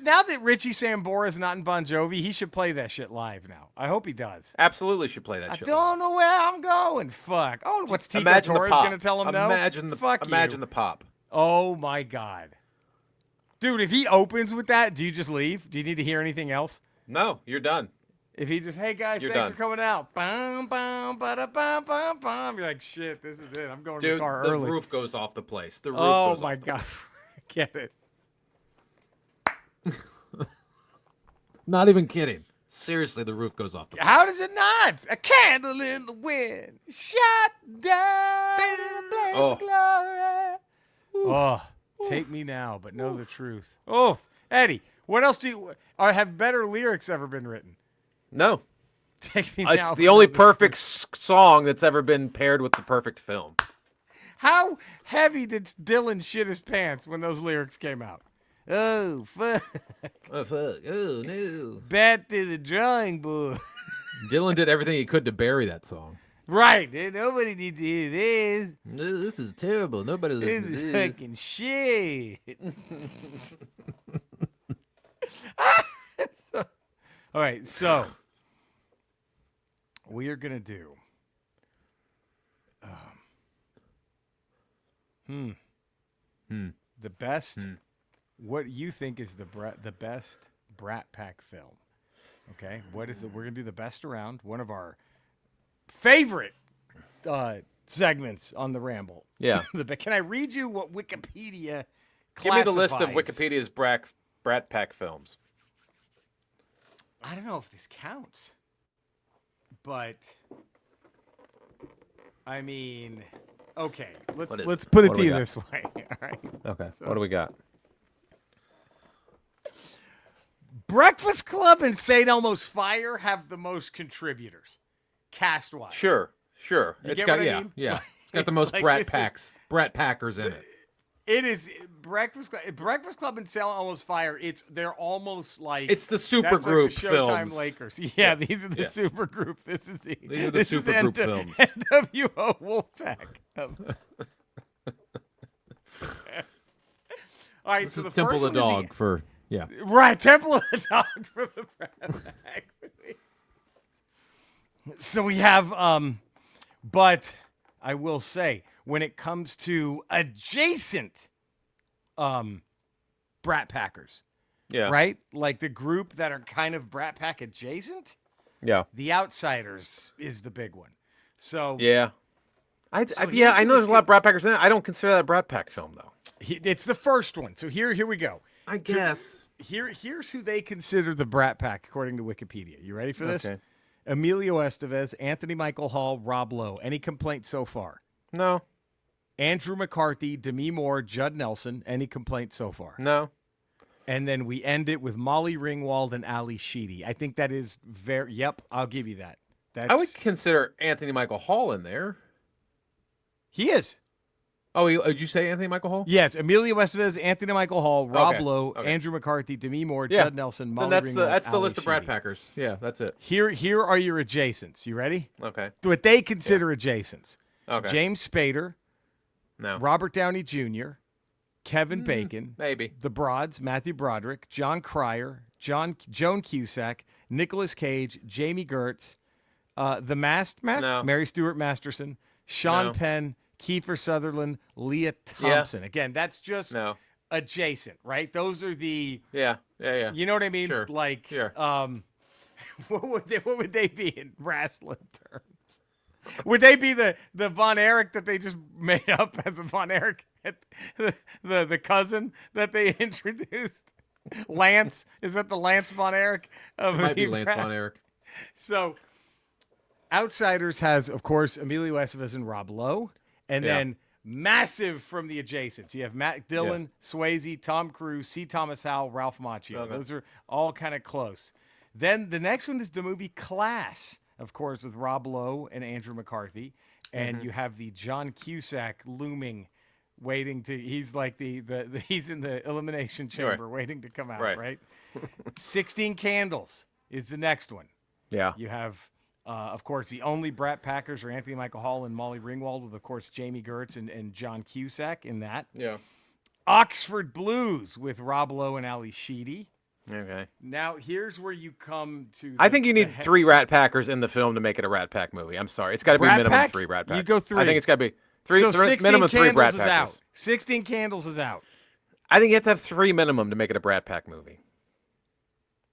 Now that Richie Sambora is not in Bon Jovi, he should play that shit live now. I hope he does. Absolutely should play that I shit. don't know where I'm going. Fuck. Oh, what's Tico Imagine the Torres pop. going to tell him no? Imagine the pop. Oh, my God. Dude, if he opens with that, do you just leave? Do you need to hear anything else? No, you're done. If he just, hey, guys, You're thanks done. for coming out. Bum, bum, ba-da, bum, bum, bum. You're like, shit, this is it. I'm going to the Dude, car the early. roof goes off the place. The roof Oh, goes my off the God. Get it. Not even kidding. Seriously, the roof goes off the place. How does it not? A candle in the wind. Shut down in a blaze of glory. Oh, take me now, but know the truth. Oh, Eddie, what else do you have better lyrics ever been written? No. Take me now. It's but the know only the perfect truth. song that's ever been paired with the perfect film. How heavy did Dylan shit his pants when those lyrics came out? Oh, fuck. Oh, fuck. Oh, no. Back to the drawing board. Dylan did everything he could to bury that song. Right. Nobody needs to hear this. No, this is terrible. Nobody This listens to is this. fucking shit. All right, so we are gonna do. The best. What you think is the best Brat Pack film? Okay, what is it? We're gonna do the best around. One of our favorite segments on the Ramble. Yeah. Can I read you what Wikipedia classifies? Give me the list of Wikipedia's Brat Pack films. I don't know if this counts, but I mean, okay. Let's put it What to do we you got? this way. All right. Okay. What do we got? Breakfast Club and St. Elmo's Fire have the most contributors, cast-wise. Sure. You It's get got what I mean? yeah. Like, It's got the it's most like Brat Packers in it. It is Breakfast Club and St. Elmo's Fire. They're almost like It's the super that's group like the Showtime films. Lakers. Yeah, Yes. these are the Yeah. super group. These are the This super is group films. NWO Wolfpack. All right, This so is the Temple first of the one is Dog for right, Temple of the Dog for the Brat Pack. So we have, but I will say, when it comes to adjacent Brat Packers, Yeah. right? Like the group that are kind of Brat Pack adjacent, Yeah. The Outsiders is the big one. So Yeah. I So know here's there's a lot of Brat Packers in it. I don't consider that a Brat Pack film though. it's the first one. So here we go. I guess. Here's who they consider the Brat Pack according to Wikipedia. You ready for this? Okay. Emilio Estevez, Anthony Michael Hall, Rob Lowe. Any complaints so far? No. Andrew McCarthy, Demi Moore, Judd Nelson. Any complaints so far? No. And then we end it with Molly Ringwald and Ali Sheedy. I think that is very. Yep, I'll give you that. I would consider Anthony Michael Hall in there. He is. Oh, did you say Anthony Michael Hall? Yeah, it's Emilio Estevez, Anthony Michael Hall, Rob Okay, Lowe, okay. Andrew McCarthy, Demi Moore, Yeah. Judd Nelson, Then Molly that's Ringwald, the Ali list of Brat Sheedy. Packers. Yeah, that's it. Here are your adjacents. You ready? Okay. What they consider adjacents. Okay. James Spader, No. Robert Downey Jr., Kevin Bacon, Maybe. The Broads, Matthew Broderick, John Cryer, Joan Cusack, Nicolas Cage, Jamie Gertz, The Masked, No. Mary Stuart Masterson, Sean No. Penn, Kiefer Sutherland, Leah Thompson. Again, that's just No. adjacent, right? Those are the, Yeah. you know what I mean? Sure. Like, Sure. What would they be in wrestling terms? Would they be the Von Erich that they just made up as a Von Erich, the cousin that they introduced? Lance, is that the Lance Von Erich? It might be Lance Von Erich. So, Outsiders has, of course, Emilio Estevez and Rob Lowe, and then massive from the adjacents. You have Matt Dillon, Swayze, Tom Cruise, C. Thomas Howell, Ralph Macchio. Okay. Those are all kind of close. Then the next one is the movie Class, of course, with Rob Lowe and Andrew McCarthy, and you have the John Cusack looming, waiting to. He's like he's in the elimination chamber, waiting to come out. Right. 16 Candles is the next one. Yeah. You have. Of course, the only Brat Packers are Anthony Michael Hall and Molly Ringwald, with, of course, Jamie Gertz and John Cusack in that. Yeah. Oxford Blues with Rob Lowe and Ali Sheedy. Okay. Now, here's where you come to... I think you need 3 Rat Packers in the film to make it a Rat Pack movie. I'm sorry. It's got to be minimum Pack? 3 Rat Packers. You go 3. I think it's got to be 3, so 16 minimum 3 Brat Candles is Packers. out. 16 Candles is out. I think you have to have 3 minimum to make it a Brat Pack movie.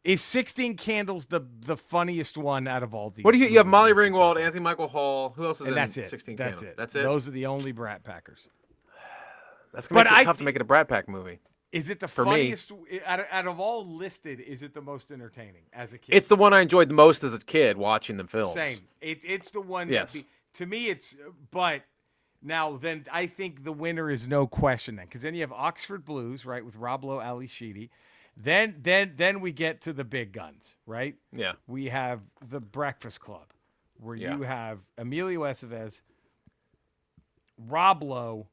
Is 16 Candles the funniest one out of all these? What do you have? Molly movies Ringwald, so Anthony Michael Hall. Who else is and in that's it. 16 That's Candles? it. That's it. Those are the only Brat Packers. That's going to make it tough to make it a Brat Pack movie. Is it the For funniest out of all listed? Is it the most entertaining as a kid? It's the one I enjoyed the most as a kid watching the film. Same. It's the one. Yes. To me, it's. But now, then I think the winner is no question then, because then you have Oxford Blues, right, with Rob Lowe, Ali Sheedy. Then we get to the big guns, right? Yeah. We have the Breakfast Club, where you have Emilio Estevez, Rob Lowe.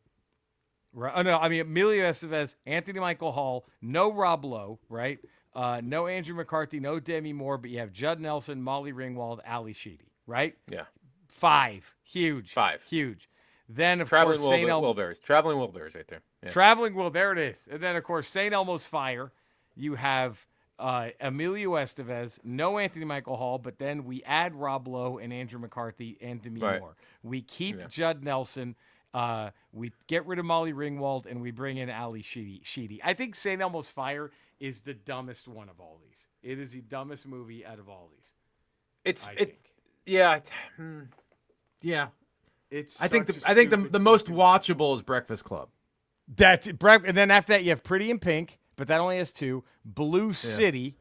Emilio Estevez, Anthony Michael Hall, no Rob Lowe, right? No Andrew McCarthy, no Demi Moore, but you have Judd Nelson, Molly Ringwald, Ali Sheedy, right? Yeah. 5. Huge. 5. Huge. Then, of Traveling course, St. Elmo's. Wilburys. Traveling Wilburys right there. Yeah. Traveling Will, there it is. And then, of course, St. Elmo's Fire. You have Emilio Estevez, no Anthony Michael Hall, but then we add Rob Lowe and Andrew McCarthy and Demi Moore. We keep Judd Nelson. We get rid of Molly Ringwald, and we bring in Ali Sheedy. I think St. Elmo's Fire is the dumbest one of all these. It is the dumbest movie out of all these. Yeah. I think the most watchable is Breakfast Club. That's it. And then after that, you have Pretty in Pink, but that only has 2. Blue City,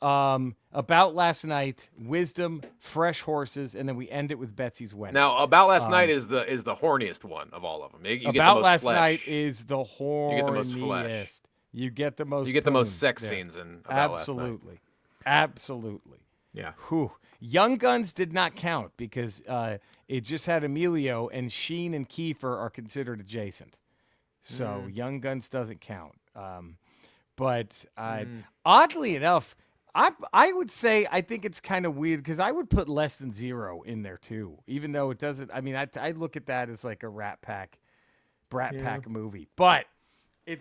About Last Night, Wisdom, Fresh Horses, and then we end it with Betsy's Wedding. Now, About Last Night is the horniest one of all of them. You get the About most Last flesh. Night is the horniest. You get the most flesh. You get the most. You get the most boom. sex scenes in About Last Night. Absolutely. Yeah. Whew. Young Guns did not count because it just had Emilio, and Sheen and Kiefer are considered adjacent. So Young Guns doesn't count. But oddly enough, I would say I think it's kind of weird because I would put Less Than Zero in there too, even though it doesn't. I mean, I look at that as like a Brat Pack movie. But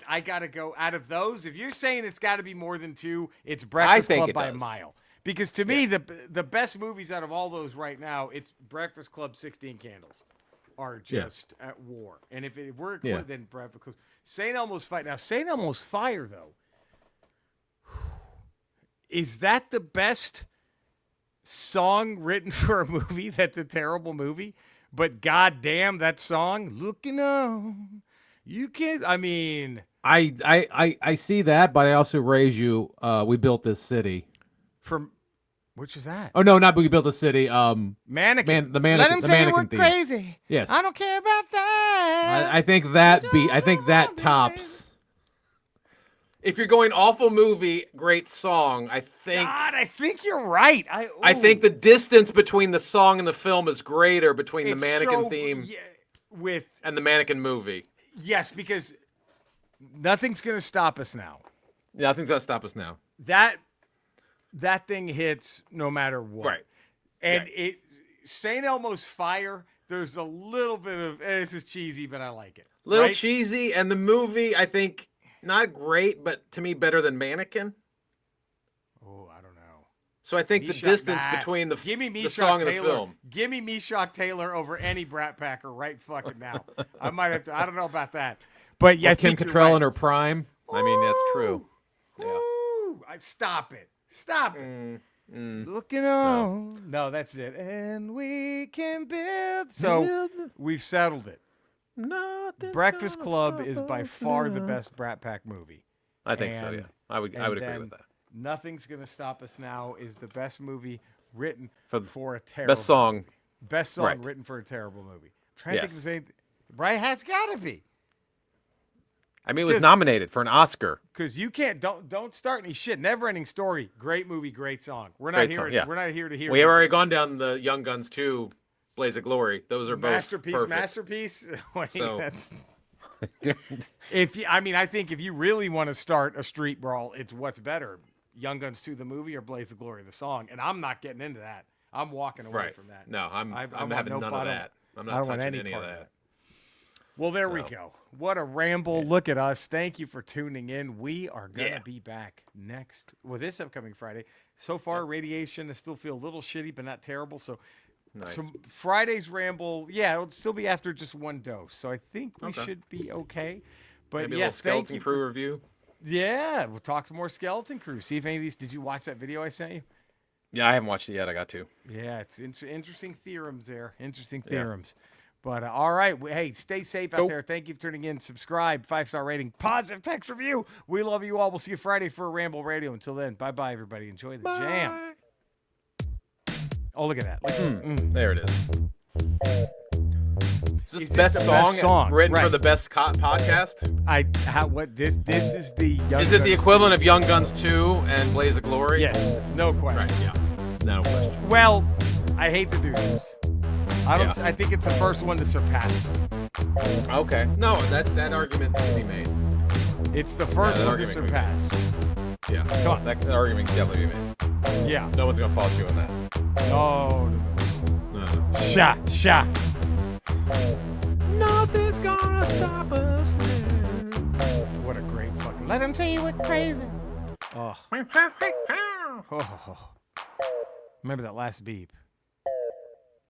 I got to go out of those. If you're saying it's got to be more than 2, it's Breakfast Club by a mile. Because to me, the best movies out of all those right now, it's Breakfast Club, 16 Candles, are just at war. And if we're then Breakfast Club, St. Elmo's Fire. Now, St. Elmo's Fire, though, is that the best song written for a movie that's a terrible movie? But goddamn, that song, looking on, you can't. I mean, I see that, but I also raise you. We built this city. From which is that? Oh no, not We Built the City. Mannequin. The mannequin. Let him the say mannequin we're theme. crazy. Yes. I don't care about that. I think that tops. If you're going awful movie, great song, I think. God, I think you're right. I think the distance between the song and the film is greater between the it's mannequin theme and the mannequin movie. Yes, because nothing's gonna stop us now. Nothing's gonna stop us now. That thing hits no matter what. Right. And St. Elmo's Fire, there's a little bit of this is cheesy, but I like it. Little cheesy, and the movie, I think, not great, but to me better than Mannequin. Oh, I don't know. So I think the distance between the song and the film. Give me Meshack Taylor over any Brat Packer right fucking now. I might have to. I don't know about that, but yeah, Kim Cattrall in her prime. I mean, that's true. Yeah. Stop it. Looking on. No, that's it. And we can build. So we've settled it. Breakfast Club is by far the best Brat Pack movie. I think so, yeah. I would agree with that. Nothing's Gonna Stop Us Now is the best movie written for a terrible best song. movie. Best song written for a terrible movie. I'm trying to think of the same. Right, has got to be. I mean, it was nominated for an Oscar. Because you can't don't start any shit. Never Ending Story. Great movie, great song. We're not here to hear. We have already gone down the Young Guns 2, Blaze of Glory. Those are both masterpiece. So. I think if you really want to start a street brawl, it's what's better, Young Guns 2 the movie or Blaze of Glory the song. And I'm not getting into that. I'm walking away from that. No, I'm having none of that. I'm not touching any of that. Well, there we go. What a ramble. Yeah. Look at us. Thank you for tuning in. We are going to be back this upcoming Friday. So far, radiation, I still feel a little shitty, but not terrible. So Friday's ramble, it'll still be after just one dose. So I think we should be okay. But maybe a little Skeleton Crew review. Yeah, we'll talk some more Skeleton Crew. See if any of these, did you watch that video I sent you? Yeah, I haven't watched it yet. I got to. Yeah, it's interesting theorems there. Interesting theorems. But all right, hey, stay safe out there. Thank you for tuning in. Subscribe, 5-star rating, positive text review. We love you all. We'll see you Friday for Ramble Radio. Until then, bye-bye, everybody. Enjoy the jam. Oh, look at that. There it is. Is this the best song written for the best podcast? This is the Young Is it the equivalent of Young Guns 2 and Blaze of Glory? Yes, no question. Right, yeah. No question. Well, I hate to do this. I think it's the first one to surpass them. Okay. No, that argument can be made. It's the first one to surpass. Yeah. Come on. That argument can definitely be made. Yeah. No one's going to fault you on that. No. Shot. Nothing's gonna stop us now. What a great fucking... Let him tell you what crazy. Oh. Remember that last beep.